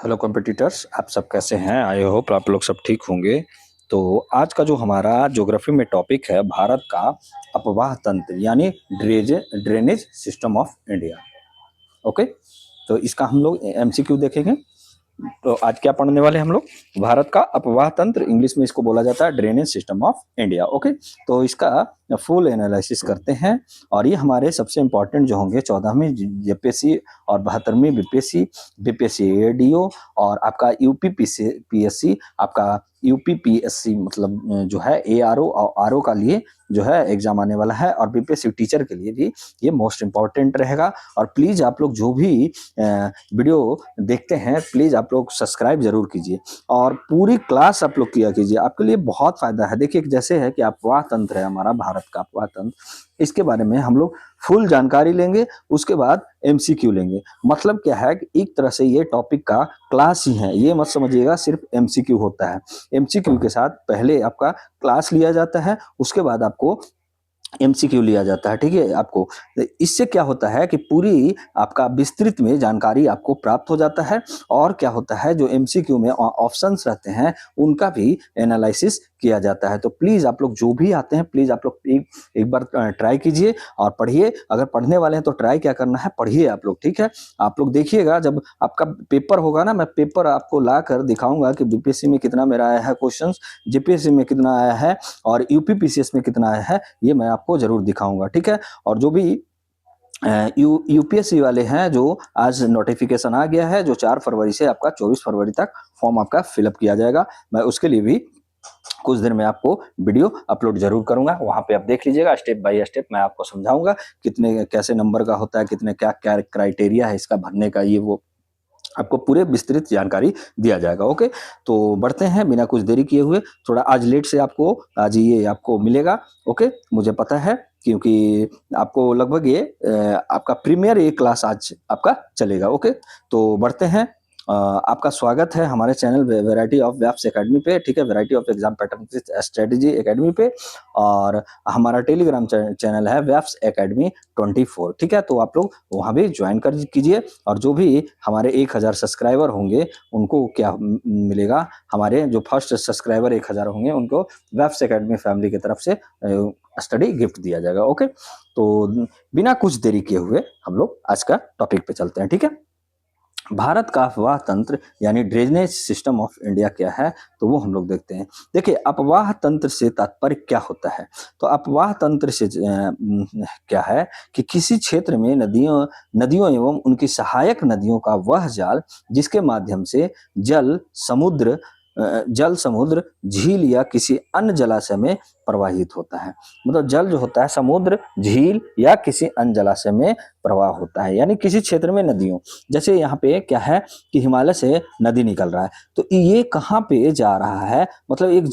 Hello competitors, आप सब कैसे हैं? आई होप आप लोग सब ठीक होंगे। तो आज का जो हमारा ज्योग्राफी में टॉपिक है, भारत का अपवाह तंत्र यानी drainage system of India. Okay, तो इसका हम लोग एमसीक्यू देखेंगे। तो आज क्या पढ़ने वाले हम लोग? भारत का अपवाह तंत्र, इंग्लिश में इसको बोला जाता है drainage system of India. Okay, तो इसका फुल एनालिसिस करते हैं। और ये हमारे सबसे इंपॉर्टेंट जो होंगे 14वीं जेपीएससी और 72वीं बीपीएससी, बीपीएससी एडीओ और आपका यूपी पीएससी, आपका यूपी पीएससी मतलब जो है एआरओ और आरओ का लिए जो है एग्जाम आने वाला है, और बीपीएससी टीचर के लिए भी ये मोस्ट इंपॉर्टेंट रहेगा। और प्लीज आप लोग जो भी वीडियो देखते हैं, प्लीज आप लोग सब्सक्राइब जरूर कीजिए और पूरी क्लास आप लोग किया कीजिए, आपके लिए बहुत फायदा है। देखिए जैसे है कि अपवाह तंत्र है हमारा भारत का अपवाह तंत्र, इसके बारे में हम लोग फुल जानकारी लेंगे, उसके बाद एमसीक्यू लेंगे। मतलब क्या है कि एक तरह से ये टॉपिक का क्लास ही है, ये मत समझिएगा सिर्फ एमसीक्यू होता है। एमसीक्यू के साथ पहले आपका क्लास लिया जाता है, उसके बाद आपको एमसीक्यू लिया जाता है। ठीक है, आपको इससे क्या होता है कि पूरी आपका विस्तृत में जानकारी आपको प्राप्त हो जाता है। और क्या होता है, जो एमसीक्यू में ऑप्शंस रहते हैं उनका भी एनालिसिस किया जाता है। तो प्लीज आप लोग जो भी आते हैं, प्लीज आप लोग एक बार ट्राई कीजिए और पढ़िए। अगर पढ़ने वाले हैं तो ट्राई क्या करना है, पढ़िए आप लोग। ठीक है, आप लोग देखिएगा जब आपका पेपर होगा ना, मैं पेपर आपको ला कर दिखाऊंगा कि बीपीएससी में कितना मेरा आया है क्वेश्चंस, जीपीएससी में कितना आया है और यूपी पीसीएस में कितना आया है, ये मैं आपको जरूर दिखाऊंगा। ठीक है, और जो भी यूपीएससी वाले हैं, जो आज नोटिफिकेशन आ गया है, जो 4 फरवरी से आपका 24 फरवरी तक फॉर्म आपका फिलअप किया जाएगा, मैं उसके लिए भी कुछ देर में आपको वीडियो अपलोड जरूर करूंगा। वहां पे आप देख लीजिएगा, स्टेप बाय स्टेप मैं आपको समझाऊंगा कितने कैसे नंबर का होता है, कितने क्या क्या क्राइटेरिया है इसका भरने का, ये वो आपको पूरे विस्तृत जानकारी दिया जाएगा। ओके, तो बढ़ते हैं बिना कुछ देरी किए हुए। थोड़ा आज लेट से आपको आज ये आपको मिलेगा। ओके, मुझे पता है क्योंकि आपको लगभग ये आपका प्रीमियर ये क्लास आज आपका चलेगा। ओके, तो बढ़ते हैं। आपका स्वागत है हमारे channel variety of webs academy पे। ठीक है, variety of exam pattern strategy academy पे, और हमारा टेलीग्राम चैनल है वेब्स एकेडमी 24। ठीक है, तो आप लोग वहां भी ज्वाइन कर कीजिए। और जो भी हमारे 1000 सब्सक्राइबर होंगे उनको क्या मिलेगा, हमारे जो फर्स्ट सब्सक्राइबर 1000 होंगे उनको वेब्स एकेडमी फैमिली की तरफ से स्टडी गिफ्ट दिया जाएगा। ओके, तो बिना कुछ देरी किए हुए हम लोग आज का टॉपिक पे चलते हैं। ठीक है, भारत का अपवाह तंत्र यानी ड्रेनेज सिस्टम ऑफ इंडिया क्या है, तो वो हम लोग देखते हैं। देखिए, अपवाह तंत्र से तात्पर्य क्या होता है? तो अपवाह तंत्र से क्या है कि किसी क्षेत्र में नदियों नदियों एवं उनकी सहायक नदियों का वह जाल जिसके माध्यम से समुद्र जल समुद्र, झील या किसी अन्य जलाशय में प्रवाहित होता है। मतलब जल जो होता है समुद्र, झील या किसी अन्य जलाशय में प्रवाह होता है, यानी किसी क्षेत्र में नदियों, जैसे यहाँ पे क्या है कि हिमालय से नदी निकल रहा है, तो ये कहाँ पे जा रहा है, मतलब एक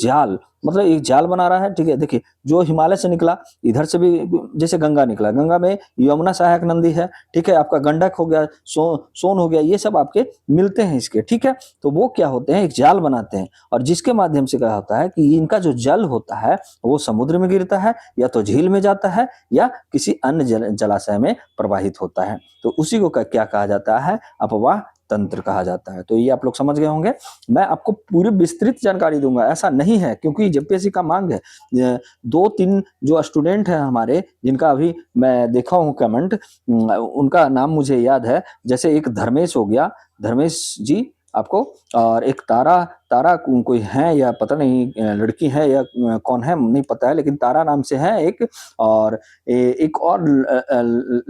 जाल बना रहा है। ठीक है, देखिए जो हिमालय से निकला, इधर से भी जैसे गंगा निकला, गंगा में यमुना सहायक नदी है। ठीक है, आपका गंडक हो गया, सोन हो गया, ये सब आपके मिलते हैं इसके। ठीक है, तो वो क्या होते हैं, एक जाल बनाते हैं, और जिसके माध्यम से क्या होता है कि इनका जो जल होता है वो समुद्र में गिरता है, या तो झील में जाता है, या किसी अन्य जलाशय में प्रवाहित होता है। तो उसी को क्या कहा जाता है, अपवाह तंत्र कहा जाता है। तो ये आप लोग समझ गए होंगे। मैं आपको पूरी विस्तृत जानकारी दूंगा, ऐसा नहीं है, क्योंकि जेपीएससी का मांग है। 2-3 जो स्टूडेंट हैं हमारे, जिनका अभी मैं देखा हूँ कमेंट, उनका नाम मुझे याद है, जैसे एक धर्मेश हो गया, धर्मेश जी आपको, और एक तारा तारा कोई है या पता नहीं लड़की है या कौन है नहीं पता है, लेकिन तारा नाम से है एक, और एक और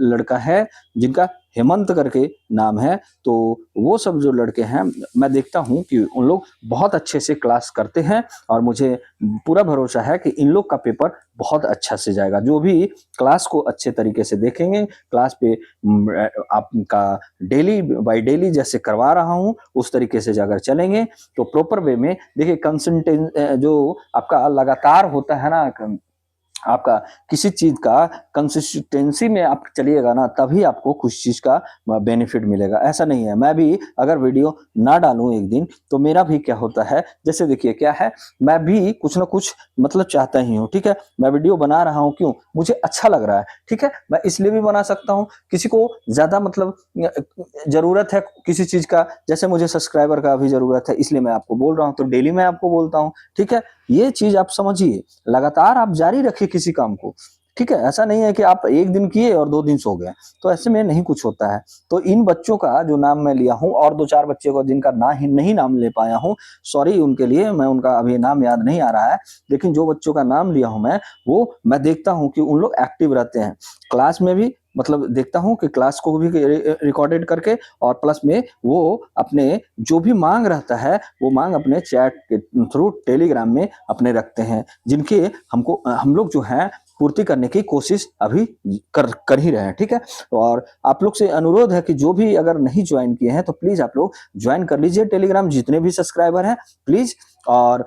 लड़का है जिनका हेमंत करके नाम है। तो वो सब जो लड़के हैं, मैं देखता हूँ कि उन लोग बहुत अच्छे से क्लास करते हैं, और मुझे पूरा भरोसा है कि इन लोग का पेपर बहुत अच्छा से जाएगा। जो भी क्लास को अच्छे तरीके से देखेंगे, क्लास पे आपका डेली बाय डेली जैसे करवा रहा हूँ उस तरीके से अगर चलेंगे तो प्रॉपर वे में, देखिए कंसंटेंट जो आपका लगातार होता है ना, आपका किसी चीज का कंसिस्टेंसी में आप चलिएगा ना, तभी आपको कुछ चीज का बेनिफिट मिलेगा। ऐसा नहीं है मैं भी अगर वीडियो ना डालूं एक दिन तो मेरा भी क्या होता है, जैसे देखिए क्या है, मैं भी कुछ ना कुछ मतलब चाहता ही हूँ, ठीक है। मैं वीडियो बना रहा हूँ, क्यों, मुझे अच्छा लग रहा है, ठीक है। मैं इसलिए भी बना सकता हूँ, किसी को ज्यादा मतलब जरूरत है किसी चीज का, जैसे मुझे सब्सक्राइबर का भी जरूरत है, इसलिए मैं आपको बोल रहा हूँ, तो डेली मैं आपको बोलता हूँ, ठीक है। ये चीज आप समझिए, लगातार आप जारी रखिए किसी काम को, ठीक है। ऐसा नहीं है कि आप एक दिन किए और 2 दिन सो गए, तो ऐसे में नहीं कुछ होता है। तो इन बच्चों का जो नाम मैं लिया हूँ, और 2-4 बच्चों को जिनका ना ही नहीं नाम ले पाया हूँ, सॉरी उनके लिए, मैं उनका अभी नाम याद नहीं आ रहा है, लेकिन जो बच्चों का नाम लिया हूँ वो मैं देखता हूँ कि उन लोग एक्टिव रहते हैं क्लास में भी, मतलब देखता हूँ कि क्लास को भी रिकॉर्डेड करके, और प्लस में वो अपने जो भी मांग रहता है वो मांग अपने चैट के थ्रू टेलीग्राम में अपने रखते हैं, जिनके हमको हम लोग जो है पूर्ति करने की कोशिश अभी कर ही रहे हैं, ठीक है। और आप लोग से अनुरोध है कि जो भी अगर नहीं ज्वाइन किए हैं तो प्लीज आप लोग ज्वाइन कर लीजिए टेलीग्राम, जितने भी सब्सक्राइबर हैं प्लीज। और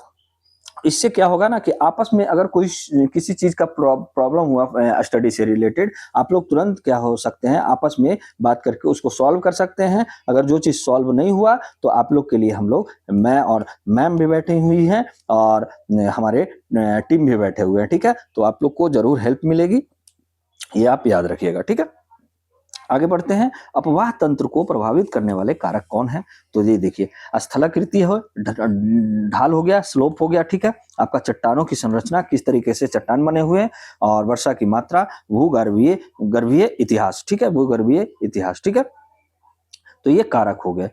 इससे क्या होगा ना कि आपस में अगर कोई किसी चीज का प्रॉब्लम हुआ स्टडी से रिलेटेड, आप लोग तुरंत क्या हो सकते हैं, आपस में बात करके उसको सॉल्व कर सकते हैं। अगर जो चीज सॉल्व नहीं हुआ तो आप लोग के लिए हम लोग, मैं और मैम भी बैठी हुई हैं, और हमारे टीम भी बैठे हुए हैं, ठीक है। तो आप लोग को जरूर हेल्प मिलेगी, ये आप याद रखिएगा, ठीक है। आगे बढ़ते हैं, अपवाह तंत्र को प्रभावित करने वाले कारक कौन है। तो ये देखिए, स्थलाकृति हो, ढाल हो गया, स्लोप हो गया, ठीक है। आपका चट्टानों की संरचना, किस तरीके से चट्टान बने हुए हैं, और वर्षा की मात्रा, भूगर्भीय गर्भीय इतिहास, ठीक है, भूगर्भीय इतिहास, ठीक है। तो ये कारक हो गए।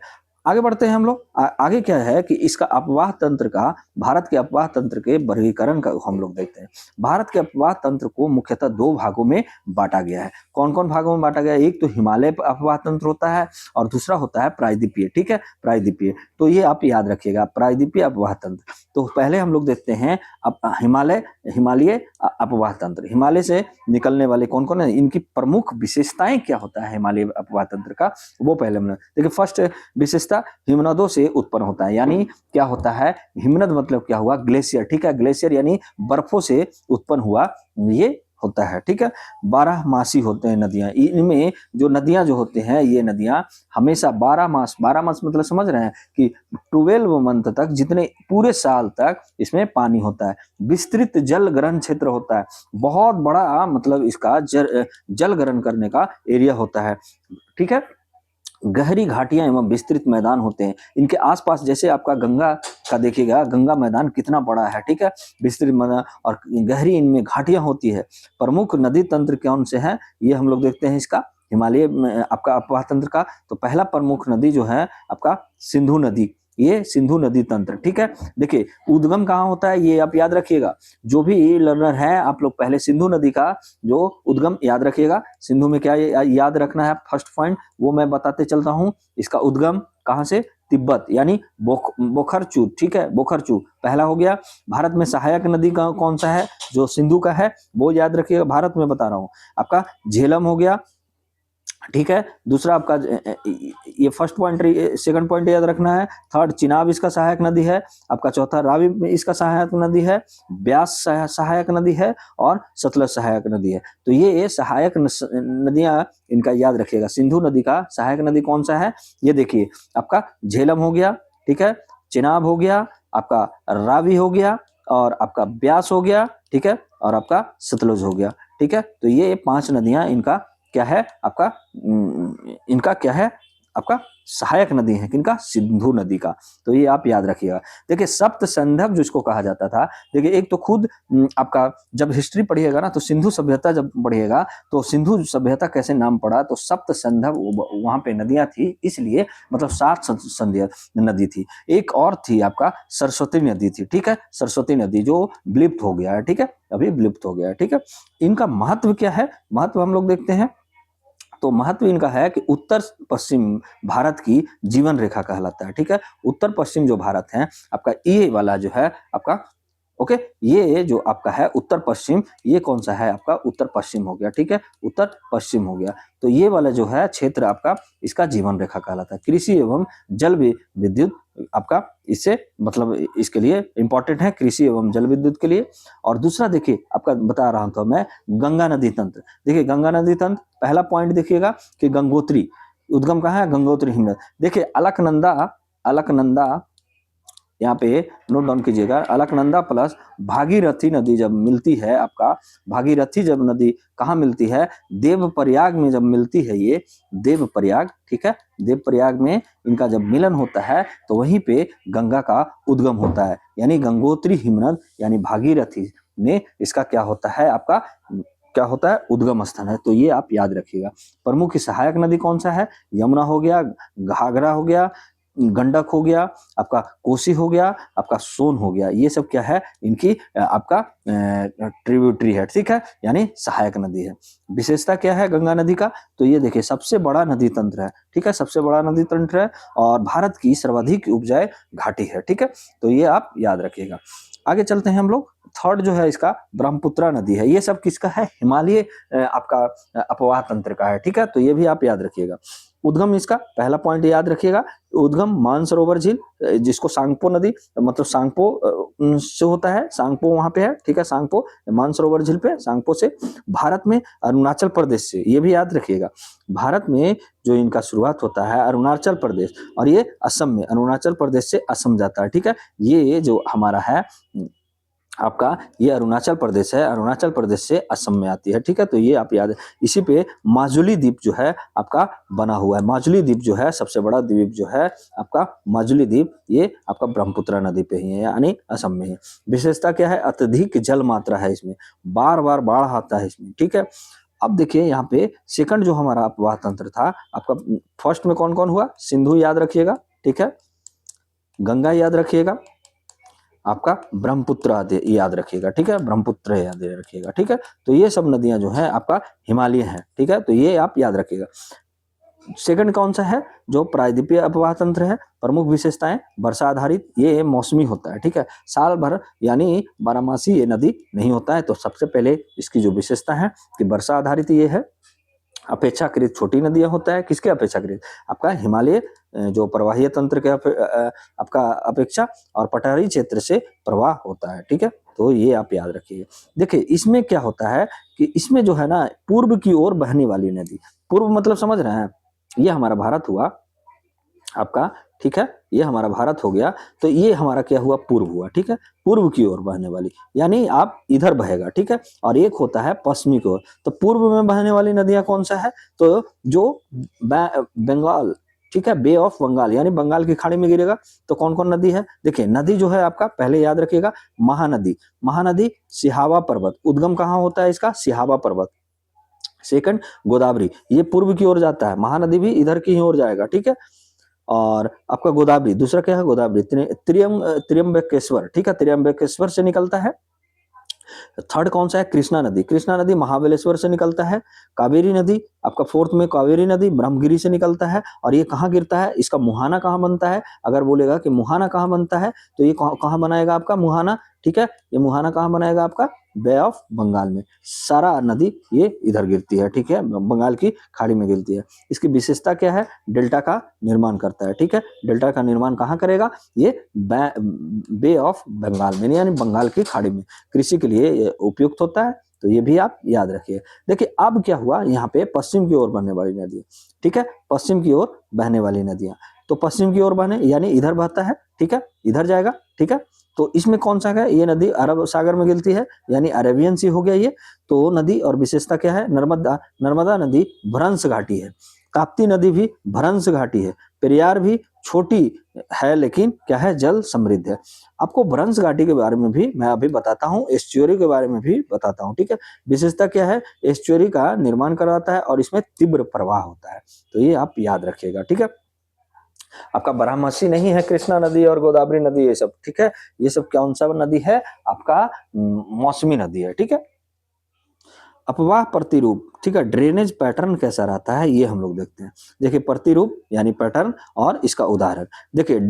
आगे बढ़ते हैं हम लोग, आगे क्या है कि इसका अपवाह तंत्र का, भारत के अपवाह तंत्र के वर्गीकरण का हम लोग देखते हैं। भारत के अपवाह तंत्र को मुख्यतः 2 भागों में बांटा गया है। कौन कौन भागों में बांटा गया है, एक तो हिमालय अपवाह तंत्र होता है, और दूसरा होता है प्रायद्वीपीय, ठीक है, प्रायद्वीपीय। तो ये आप याद रखिएगा, प्रायद्वीपीय अपवाह तंत्र। तो पहले हम लोग देखते हैं अब हिमालय अपवाह तंत्र, हिमालय से निकलने वाले कौन कौन है, इनकी प्रमुख विशेषताएं क्या होता है हिमालय अपवाह तंत्र का, वो पहले हम देखिए। फर्स्ट विशेषता, हिमनदों से उत्पन्न होता है, यानी क्या होता है, हिमनद मतलब क्या हुआ, ग्लेशियर, ठीक है, ग्लेशियर यानी बर्फों से उत्पन्न हुआ ये होता है, ठीक है। 12 मासी होते हैं नदियां, इनमें जो नदियां जो होते हैं, ये नदियां हमेशा 12 मास मतलब समझ रहे हैं कि 12 मंथ तक, जितने पूरे साल तक इसमें पानी होता है। विस्तृत जल ग्रहण क्षेत्र होता है, बहुत बड़ा मतलब इसका जल ग्रहण करने का एरिया होता है, ठीक है। गहरी घाटियां एवं विस्तृत मैदान होते हैं इनके आसपास, जैसे आपका गंगा का देखिएगा, गंगा मैदान कितना बड़ा है, ठीक है, विस्तृत मैदान, और गहरी इनमें घाटियां होती है। प्रमुख नदी तंत्र कौन से हैं, ये हम लोग देखते हैं इसका, हिमालय आपका अपवाह तंत्र का। तो पहला प्रमुख नदी जो है आपका सिंधु नदी, ये सिंधु नदी तंत्र, ठीक है। देखिए उद्गम कहाँ होता है, ये आप याद रखिएगा, जो भी लर्नर है आप लोग पहले सिंधु नदी का जो उद्गम याद रखिएगा। सिंधु में क्या याद रखना है, फर्स्ट पॉइंट वो मैं बताते चलता हूँ। इसका उद्गम कहाँ से, तिब्बत, यानी बोखरचू, ठीक है, बोखरचू पहला हो गया। भारत में सहायक नदी का कौन सा है, जो सिंधु का है, वो याद रखिएगा, भारत में बता रहा हूँ। आपका झेलम हो गया, ठीक है। दूसरा आपका ये फर्स्ट पॉइंट, सेकंड पॉइंट याद रखना है। थर्ड, चिनाब इसका सहायक नदी है। आपका चौथा, रावी इसका सहायक नदी है। ब्यास सहायक नदी है, और सतलज सहायक नदी है। तो ये सहायक नदियां इनका याद रखिएगा। सिंधु नदी का सहायक नदी कौन सा है, ये देखिए, आपका झेलम हो गया, ठीक है, चिनाब हो गया, आपका रावी हो गया, और आपका ब्यास हो गया, ठीक है, और आपका सतलुज हो गया, ठीक है। तो ये 5 नदियां इनका क्या है आपका, इनका क्या है आपका सहायक नदी है, किनका, सिंधु नदी का। तो ये आप याद रखिएगा। देखिए सप्त संधव जिसको कहा जाता था, देखिए एक तो खुद आपका जब हिस्ट्री पढ़िएगा ना, तो सिंधु सभ्यता जब पढ़िएगा तो सिंधु सभ्यता कैसे नाम पड़ा, तो सप्त संधव वहां पे नदियां थी, इसलिए मतलब 7 संध्या नदी थी। एक और थी आपका सरस्वती नदी थी, ठीक है, सरस्वती नदी जो विलुप्त हो गया है, ठीक है, अभी विलुप्त हो गया है, ठीक है। इनका महत्व क्या है, महत्व हम लोग देखते हैं। तो महत्व इनका है कि उत्तर पश्चिम भारत की जीवन रेखा कहलाता है, ठीक है। उत्तर पश्चिम जो भारत है आपका, ये वाला जो है आपका, ओके, ये जो आपका है उत्तर पश्चिम, ये कौन सा है आपका, उत्तर पश्चिम हो गया, ठीक है, उत्तर पश्चिम हो गया। तो ये वाला जो है क्षेत्र आपका, इसका जीवन रेखा कहलाता है। कृषि एवं जल विद्युत आपका इससे मतलब इसके लिए इंपॉर्टेंट है कृषि एवं जल विद्युत के लिए। और दूसरा देखिए आपका बता रहा था मैं गंगा नदी तंत्र। देखिए गंगा नदी तंत्र पहला पॉइंट देखिएगा कि गंगोत्री उद्गम कहाँ है, गंगोत्री हिमनद। देखिए अलकनंदा, अलकनंदा यहाँ पे नोट डाउन कीजिएगा, अलकनंदा प्लस भागीरथी नदी जब मिलती है, आपका भागीरथी जब नदी कहाँ मिलती है, देवप्रयाग में जब मिलती है, ये देवप्रयाग, ठीक है, देवप्रयाग में इनका जब मिलन होता है तो वहीं पे गंगा का उद्गम होता है, यानी गंगोत्री हिमनद यानी भागीरथी में इसका क्या होता है, आपका क्या होता है, उद्गम स्थान है। तो ये आप याद रखिएगा। प्रमुख सहायक नदी कौन सा है, यमुना हो गया, घाघरा हो गया, गंडक हो गया, आपका कोसी हो गया, आपका सोन हो गया, ये सब क्या है, इनकी आपका ट्रिब्यूटरी है, ठीक है, यानी सहायक नदी है। विशेषता क्या है गंगा नदी का, तो ये देखिए सबसे बड़ा नदी तंत्र है, ठीक है, सबसे बड़ा नदी तंत्र है और भारत की सर्वाधिक उपजाऊ घाटी है, ठीक है, तो ये आप याद रखिएगा। आगे चलते हैं हम लोग। थर्ड जो है इसका ब्रह्मपुत्रा नदी है, ये सब किसका है, हिमालय आपका अपवाह तंत्र का है, ठीक है, तो ये भी आप याद रखिएगा। उद्गम इसका पहला पॉइंट याद रखिएगा, उद्गम मानसरोवर झील, जिसको सांगपो नदी मतलब सांगपो से होता है, सांगपो वहां पे है, ठीक है, सांगपो मानसरोवर झील पे, सांगपो से। भारत में अरुणाचल प्रदेश से, ये भी याद रखिएगा, भारत में जो इनका शुरुआत होता है अरुणाचल प्रदेश, और ये असम में, अरुणाचल प्रदेश से असम जाता है, ठीक है, ये जो हमारा है आपका ये अरुणाचल प्रदेश है, अरुणाचल प्रदेश से असम में आती है, ठीक है, तो ये आप याद, इसी पे माजुली द्वीप जो है आपका बना हुआ है, माजुली द्वीप जो है सबसे बड़ा द्वीप जो है आपका माजुली द्वीप, ये आपका ब्रह्मपुत्रा नदी पे ही है, यानी असम में है। विशेषता क्या है, अत्यधिक जल मात्रा है इसमें, बार बार बाढ़ आता है इसमें, ठीक है। अब देखिए यहाँ पे सेकंड जो हमारा अपवाह तंत्र था आपका, फर्स्ट में कौन कौन हुआ, सिंधु याद रखिएगा, ठीक है, गंगा याद रखिएगा, आपका ब्रह्मपुत्र याद रखिएगा, ठीक है, ब्रह्मपुत्र याद रखिएगा, ठीक है, तो ये सब नदियां जो है आपका हिमालय हैं, ठीक है, तो ये आप याद रखिएगा। सेकंड कौन सा है, जो प्रायद्वीपीय अपवाह तंत्र है, प्रमुख विशेषताएं वर्षा आधारित, ये मौसमी होता है, ठीक है, साल भर यानी बारहमासी ये नदी नहीं होता है। तो सबसे पहले इसकी जो विशेषता है कि वर्षा आधारित ये है, अपेक्षाकृत छोटी नदियां होता है, किसके अपेक्षाकृत, आपका हिमालय जो प्रवाहीय तंत्र के आपका अपेक्षा और पठारी क्षेत्र से प्रवाह होता है, ठीक है, तो ये आप याद रखिए। देखिए इसमें क्या होता है कि इसमें जो है ना पूर्व की ओर बहने वाली नदी, पूर्व मतलब समझ रहे हैं, ये हमारा भारत हुआ आपका, ठीक है, ये हमारा भारत हो गया, तो ये हमारा क्या हुआ, पूर्व हुआ, ठीक है, पूर्व की ओर बहने वाली, यानी आप इधर बहेगा, ठीक है, और एक होता है पश्चिमी की ओर। तो पूर्व में बहने वाली नदियां कौन सा है, तो जो बंगाल, ठीक है, बे ऑफ बंगाल यानी बंगाल की खाड़ी में गिरेगा, तो कौन कौन नदी है, देखिए नदी जो है आपका पहले याद रखिएगा, महानदी, महानदी सिहावा पर्वत, उद्गम कहाँ होता है इसका, सिहावा पर्वत। सेकंड गोदावरी, ये पूर्व की ओर जाता है, महानदी भी इधर की ओर जाएगा, ठीक है, और आपका गोदावरी, दूसरा क्या है गोदावरी, त्र्यंबकेश्वर, ठीक है, त्र्यंबकेश्वर से निकलता है। थर्ड कौन सा है, कृष्णा नदी, कृष्णा नदी महाबलेश्वर से निकलता है। कावेरी नदी आपका फोर्थ में, कावेरी नदी ब्रह्मगिरी से निकलता है, और ये कहाँ गिरता है, इसका मुहाना कहाँ बनता है, अगर बोलेगा कि मुहाना कहाँ बनता है तो ये कहाँ बनाएगा आपका मुहाना, ठीक है, ये मुहाना कहाँ बनाएगा आपका, बे ऑफ बंगाल में। सारा नदी ये इधर गिरती है, ठीक है, बंगाल की खाड़ी में गिरती है। इसकी विशेषता क्या है, डेल्टा का निर्माण करता है, ठीक है, डेल्टा का निर्माण कहाँ करेगा, ये बे ऑफ बंगाल में यानी बंगाल की खाड़ी में, कृषि के लिए उपयुक्त होता है, तो ये भी आप याद रखिए। देखिए अब क्या हुआ, यहाँ पे पश्चिम की ओर बहने वाली नदी, ठीक है, पश्चिम की ओर बहने वाली नदियां, तो पश्चिम की ओर बहने यानी इधर बहता है, ठीक है, इधर जाएगा, ठीक है, तो इसमें कौन सा है, ये नदी अरब सागर में गिरती है, यानी अरेबियन सी हो गया ये, तो नदी और विशेषता क्या है, नर्मदा, नर्मदा नदी भ्रंश घाटी है, ताप्ती नदी भी भ्रंश घाटी है, पेरियार भी छोटी है लेकिन क्या है, जल समृद्ध है। आपको भ्रंश घाटी के बारे में भी मैं अभी बताता हूँ, एस्चुअरी के बारे में भी बताता हूँ, ठीक है, विशेषता क्या है, एस्चुअरी का निर्माण करवाता है और इसमें तीव्र प्रवाह होता है, तो ये आप याद रखिएगा, ठीक है। आपका बारामासी नहीं है कृष्णा नदी और गोदावरी नदी, ये सब, ठीक है, ये सब कौन सा नदी है, आपका मौसमी नदी है, ठीक है। अपवाह प्रतिरूप, ठीक है, ड्रेनेज पैटर्न कैसा रहता है ये हम लोग देखते हैं। देखिए प्रतिरूप यानी पैटर्न और इसका उदाहरण, देखिए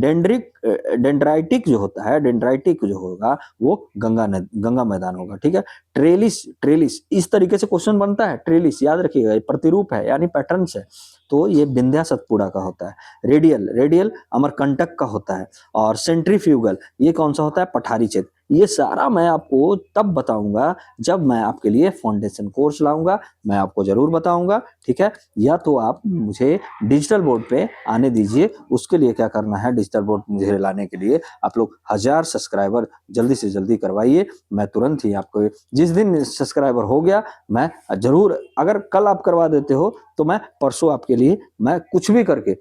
डेंड्राइटिक जो होता है, डेंड्राइटिक जो होगा वो गंगा मैदान होगा, ठीक है। ट्रेलिस, ट्रेलिस इस तरीके से क्वेश्चन बनता है, ट्रेलिस याद रखिएगा, प्रतिरूप है यानी पैटर्न है, तो ये विंध्या सतपुड़ा का होता है। रेडियल रेडियल अमरकंटक का होता है। और सेंट्रीफ्यूगल ये कौन सा होता है, पठारी क्षेत्र। ये सारा मैं आपको तब बताऊंगा जब मैं आपके लिए फाउंडेशन कोर्स लाऊंगा, मैं आपको जरूर बताऊंगा, ठीक है। या तो आप मुझे डिजिटल बोर्ड पे आने दीजिए, उसके लिए क्या करना है, डिजिटल बोर्ड मुझे लाने के लिए आप लोग 1000 सब्सक्राइबर जल्दी से जल्दी करवाइए। मैं तुरंत ही आपको, जिस दिन सब्सक्राइबर हो गया मैं जरूर, अगर कल आप करवा देते हो तो मैं परसों आपके लिए मैं कुछ भी करके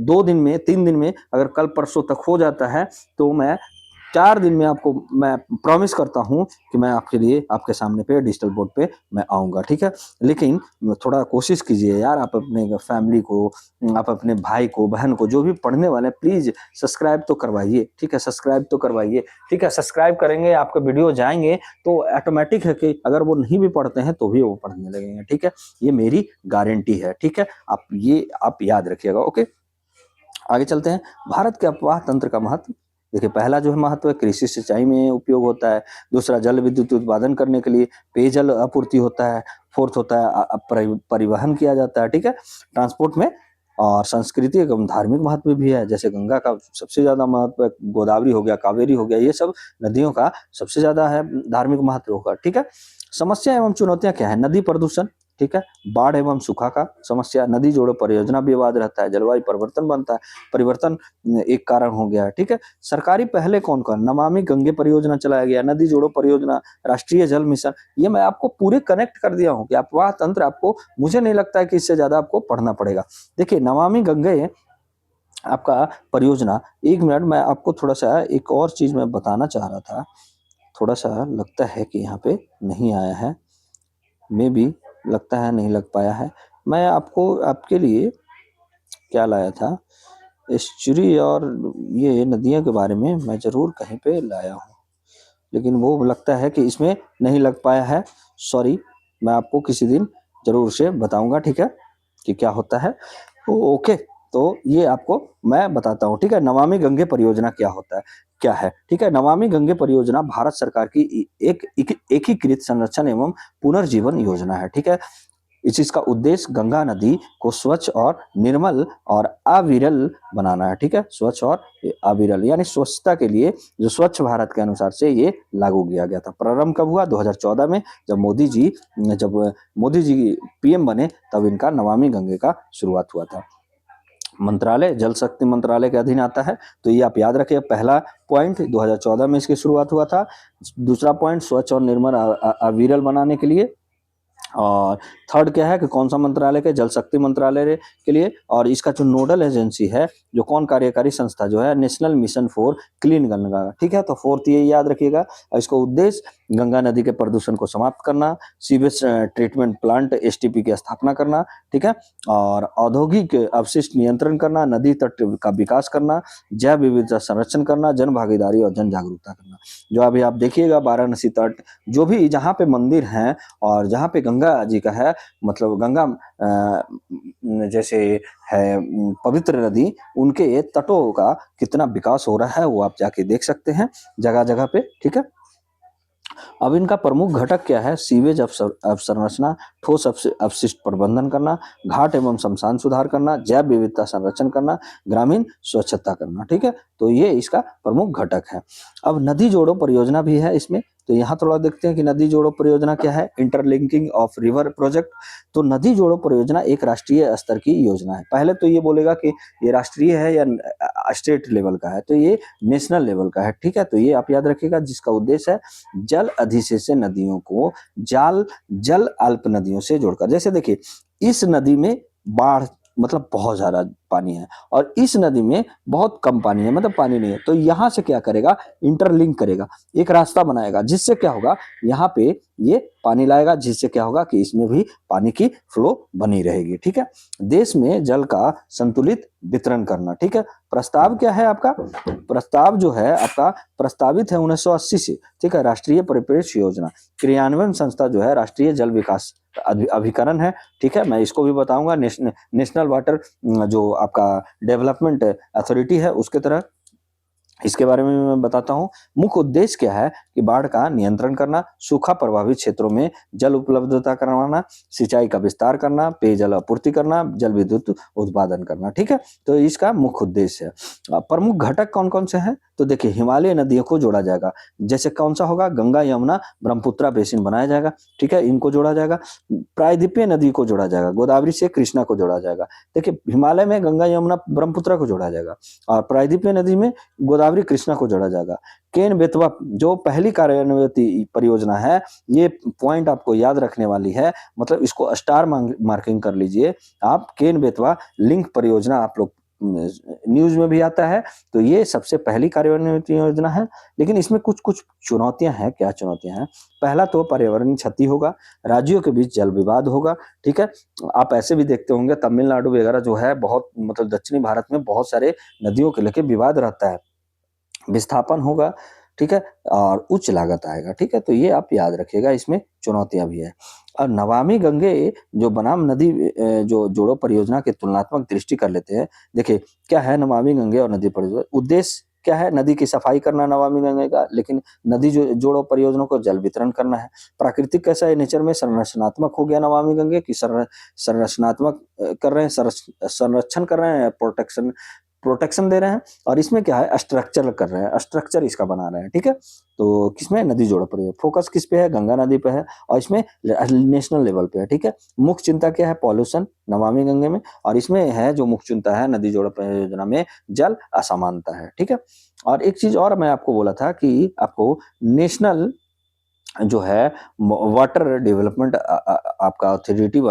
2 दिन में 3 दिन में, अगर कल परसों तक हो जाता है तो मैं 4 दिन में आपको मैं प्रॉमिस करता हूं कि मैं आपके लिए आपके सामने पे डिजिटल बोर्ड पे मैं आऊंगा, ठीक है। लेकिन थोड़ा कोशिश कीजिए यार, आप अपने फैमिली को, आप अपने भाई को, बहन को, जो भी पढ़ने वाले हैं, प्लीज सब्सक्राइब तो करवाइए, ठीक है। सब्सक्राइब तो करवाइए, ठीक है। सब्सक्राइब करेंगे, आपके वीडियो जाएंगे तो ऑटोमेटिक है कि अगर वो नहीं भी पढ़ते हैं तो भी वो पढ़ने लगेंगे, ठीक है। ये मेरी गारंटी है, ठीक है। आप याद रखिएगा, ओके। आगे चलते हैं। भारत के अपवाह तंत्र का महत्व। देखिए, पहला जो है महत्व है, कृषि सिंचाई में उपयोग होता है। दूसरा, जल विद्युत उत्पादन करने के लिए पेयजल आपूर्ति होता है। फोर्थ होता है परिवहन किया जाता है, ठीक है, ट्रांसपोर्ट में। और संस्कृति एवं धार्मिक महत्व भी है, जैसे गंगा का सबसे ज्यादा महत्व है, गोदावरी हो गया, कावेरी हो गया, ये सब नदियों का सबसे ज्यादा है धार्मिक महत्व होगा, ठीक है। समस्या एवं चुनौतियां क्या है, नदी प्रदूषण, ठीक है, बाढ़ एवं सूखा का समस्या, नदी जोड़ो परियोजना विवाद रहता है, जलवायु परिवर्तन बनता है, परिवर्तन एक कारण हो गया है, ठीक है। सरकारी पहले कौन कौन, नमामि गंगे परियोजना चलाया गया, नदी जोड़ो परियोजना, राष्ट्रीय जल मिशन, ये मैं आपको पूरे कनेक्ट कर दिया हूं कि अपवाह तंत्र आपको, मुझे नहीं लगता है कि इससे ज्यादा आपको पढ़ना पड़ेगा। देखिए, नमामि गंगे आपका परियोजना, 1 मिनट मैं आपको थोड़ा सा एक और चीज मैं बताना चाह रहा था, थोड़ा सा लगता है कि यहाँ पे नहीं आया है, मे बी लगता है नहीं लग पाया है। मैं आपको आपके लिए क्या लाया था, एस्चुरी और ये नदियों के बारे में मैं जरूर कहीं पे लाया हूँ, लेकिन वो लगता है कि इसमें नहीं लग पाया है, सॉरी। मैं आपको किसी दिन जरूर से बताऊंगा, ठीक है, कि क्या होता है। ओके, तो ये आपको मैं बताता हूँ, ठीक है। नमामि गंगे परियोजना क्या होता है, क्या है, ठीक है। नमामि गंगे परियोजना भारत सरकार की एक एकीकृत संरक्षण एवं पुनर्जीवन योजना है, ठीक है। इस इसका उद्देश्य गंगा नदी को स्वच्छ और निर्मल और अविरल बनाना है, ठीक है। स्वच्छ और अविरल यानी स्वच्छता के लिए, जो स्वच्छ भारत के अनुसार से ये लागू किया गया था। प्रारंभ कब हुआ, 2014 में, जब मोदी जी पीएम बने तब इनका नमामि गंगे का शुरुआत हुआ था। मंत्रालय जल शक्ति मंत्रालय के अधीन आता है, तो ये आप याद रखिए। पहला पॉइंट 2014 में इसकी शुरुआत हुआ था। दूसरा पॉइंट स्वच्छ और निर्मल अविरल बनाने के लिए। और थर्ड क्या है कि कौन सा मंत्रालय के, जल शक्ति मंत्रालय के लिए। और इसका जो नोडल एजेंसी है, जो कौन कार्यकारी संस्था जो है, national mission for clean Ganga, ठीक है। तो फोर्थ ये याद रखिएगा। और इसका उद्देश्य गंगा नदी के प्रदूषण को समाप्त करना, सीवेज ट्रीटमेंट प्लांट एसटीपी की स्थापना करना, ठीक है। और औद्योगिक अपशिष्ट नियंत्रण करना, नदी तट का विकास करना, जैव विविधता संरक्षण करना, जन भागीदारी और जन जागरूकता करना। जो अभी आप देखिएगा वाराणसी तट, जो भी जहाँ पे मंदिर हैं और जहाँ पे गंगा जी का है, मतलब गंगा जैसे है पवित्र नदी, उनके तटों का कितना विकास हो रहा है वो आप जाके देख सकते हैं जगह जगह पे, ठीक है। अब इनका प्रमुख घटक क्या है, सीवेज अवसंरचना, ठोस अपशिष्ट प्रबंधन करना, घाट एवं शमशान सुधार करना, जैव विविधता संरक्षण करना, ग्रामीण स्वच्छता करना, ठीक है। तो ये इसका प्रमुख घटक है। अब नदी जोड़ो परियोजना भी है इसमें, तो यहाँ थोड़ा देखते हैं कि नदी जोड़ो परियोजना क्या है। Interlinking of river project. तो नदी जोड़ो परियोजना एक राष्ट्रीय स्तर की योजना है। पहले तो ये बोलेगा कि ये राष्ट्रीय है या स्टेट लेवल का है, तो ये नेशनल लेवल का है, ठीक है। तो ये आप याद रखिएगा, जिसका उद्देश्य है जल अधिशेष नदियों को जल अल्प नदियों से जोड़कर। जैसे देखिए, इस नदी में बाढ़ मतलब बहुत ज्यादा पानी है और इस नदी में बहुत कम पानी है, मतलब पानी नहीं है, तो यहां से क्या करेगा, इंटरलिंक करेगा, एक रास्ता बनाएगा, जिससे क्या होगा, यहाँ पे ये पानी लाएगा, जिससे क्या होगा कि इसमें भी पानी की फ्लो बनी रहेगी, ठीक है। देश में जल का संतुलित वितरण करना, ठीक है। प्रस्ताव क्या है आपका, प्रस्ताव जो है आपका प्रस्तावित है 1980 से, ठीक है। राष्ट्रीय परिप्रेक्ष्य योजना, क्रियान्वयन संस्था जो है राष्ट्रीय जल विकास अभिकरण है, ठीक है। मैं इसको भी बताऊंगा, नेशनल वाटर जो आपका डेवलपमेंट अथॉरिटी है उसके तरह इसके बारे में मैं बताता हूँ। मुख्य उद्देश्य क्या है कि बाढ़ का नियंत्रण करना, सूखा प्रभावित क्षेत्रों में जल उपलब्धता करवाना, सिंचाई का विस्तार करना, पेयजल आपूर्ति करना, जल विद्युत उत्पादन करना। ठीक है, तो इसका मुख्य उद्देश्य है। प्रमुख घटक कौन कौन से हैं, तो देखिए हिमालय नदियों को जोड़ा जाएगा। जैसे कौन सा होगा, गंगा यमुना ब्रह्मपुत्र बेसिन बनाया जाएगा। ठीक है, इनको जोड़ा जाएगा। प्रायद्वीपीय नदी को जोड़ा जाएगा, गोदावरी से कृष्णा को जोड़ा जाएगा। देखिए हिमालय में गंगा यमुना ब्रह्मपुत्र को जोड़ा जाएगा और प्रायद्वीपीय नदी में गोदावरी कृष्णा को जोड़ा जाएगा। केन बेतवा जो पहली कार्यान्वित परियोजना है, ये पॉइंट आपको याद रखने वाली है, मतलब इसको स्टार मार्किंग कर लीजिए आप। केन बेतवा लिंक परियोजना आप लोग न्यूज में भी आता है, तो ये सबसे पहली कार्यान्वित योजना है। लेकिन इसमें कुछ कुछ चुनौतियां हैं। क्या चुनौतियां हैं, पहला तो पर्यावरण क्षति होगा, राज्यों के बीच जल विवाद होगा। ठीक है, आप ऐसे भी देखते होंगे तमिलनाडु वगैरह जो है, बहुत मतलब दक्षिणी भारत में बहुत सारे नदियों के लेके विवाद रहता है, विस्थापन होगा। ठीक है, और उच्च लागत आएगा। ठीक है, तो ये आप याद रखिएगा, इसमें चुनौतियां भी है। और नमामि गंगे जो बनाम नदी जो जोड़ो परियोजना की तुलनात्मक दृष्टि कर लेते हैं। देखिए क्या है नमामि गंगे और नदी परियोजना, उद्देश्य क्या है, नदी की सफाई करना नमामि गंगे का, लेकिन नदी जो जोड़ो परियोजना को जल वितरण करना है। प्राकृतिक कैसा है, नेचर में संरचनात्मक हो गया नमामि गंगे की, संरचनात्मक कर रहे हैं, संरक्षण कर रहे हैं, प्रोटेक्शन दे रहे हैं। और इसमें क्या है, स्ट्रक्चर कर रहे हैं, स्ट्रक्चर इसका बना रहे हैं। ठीक है, तो किसमें, नदी जोड़ो पर फोकस किस पे है, गंगा नदी पे है, और इसमें नेशनल लेवल पे है। ठीक है, मुख्य चिंता क्या है, पॉल्यूशन नमामि गंगे में, और इसमें है जो मुख्य चिंता है नदी जोड़ो परियोजना में, जल असमानता है। ठीक है, और एक चीज और मैं आपको बोला था कि आपको नेशनल जो है वाटर डेवलपमेंट आपका अथॉरिटी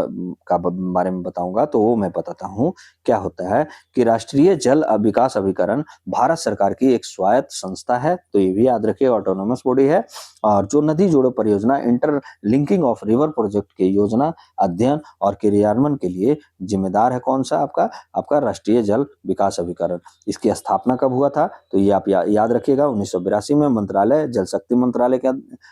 का बारे में बताऊंगा, तो वो मैं बताता हूँ क्या होता है कि राष्ट्रीय जल विकास अभिकरण भारत सरकार की एक स्वायत्त संस्था है, तो ये भी याद रखिए, ऑटोनोमस बॉडी है। और जो नदी जोड़ो परियोजना inter linking of river project की योजना अध्ययन और क्रियान्वयन के लिए जिम्मेदार है, कौन सा, आपका आपका राष्ट्रीय जल विकास अभिकरण। इसकी स्थापना कब हुआ था, तो ये आप याद रखिएगा, 1982 में। मंत्रालय जल शक्ति मंत्रालय के